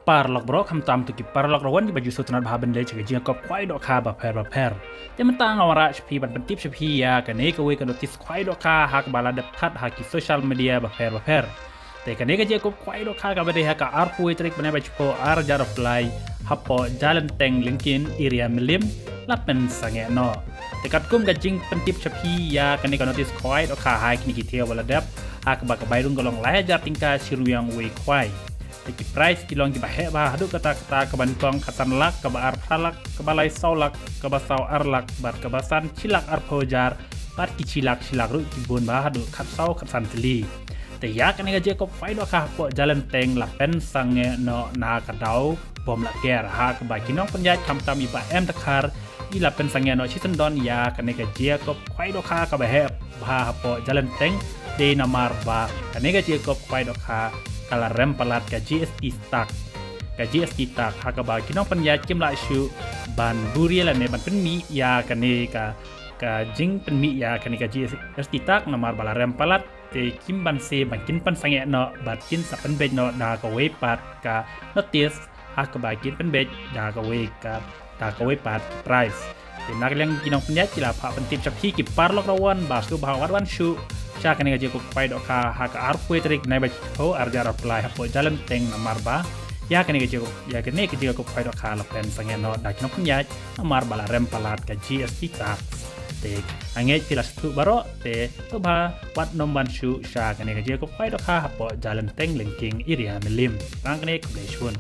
parlok bro kam tam tu ki parlok rawan di baju sutunan bahaban le cek jing kop kwai dok ka ba per te mentang awara shpi ban pentip shpi ya kane ko we kan notis kwai dok ka hak bala dep khat hak ki social media ba per te kane ka je kop kwai dok ka ba de hak ar pu trik bana ba chpo ar jar apply hapo jalan teng linkin area milim lapen sange no te kat kum ka jing pentip shpi ya kane ka notis kwai dok ka hak ni ki tia bala dep hak ba ka bairung golong lai jar tingka siruyang we kwai Teki price kilong ki bahe ba hadu kata-kata kebantong katan lak kebaar phalak kebalai saulak kebasau arlak bar kebasan cilak arpojar bar ki cilak ru kibun ba hadu katsau katsan teli te ya kan ga je ko faido ka po jalan teng la pen sange no na kadau bom la ger ha ke ba kinong penjat kam tam iba em takar i la pen sange no chitan don ya kan ga je ko faido ka ka bahe ba po jalan teng de namar ba kan ga je ko faido ka kala rem palat ka GST stack ka GST stack haka ba kinong panya kim la shu ban buri la ne ban pen mi ya kane ka jing pen mi ya kane ka GST stack namar bala rem palat te kim ban se ban kin pan sange no bat kin sa pen bej no da ka we pat ka notice haka ba kin pen bej da ka we pat price te nak leng kinong panya kila pha pen tip chap hi ki parlok rawan ba su ba wan shu cha kan ga je ko pai do ka ha ka ar pui trik nai ba ho ar jar apply ha po jalan teng namar ba ya kan ga je ko ya kan ne ga je ko pai do ka la pen sange no da kino punya namar bala rem palat ka GST tax te ange tilas tu baro te to ba wat nomban shu cha kan ga je ko pai do ka ha po jalan teng linking area milim rang kan ne ko le shun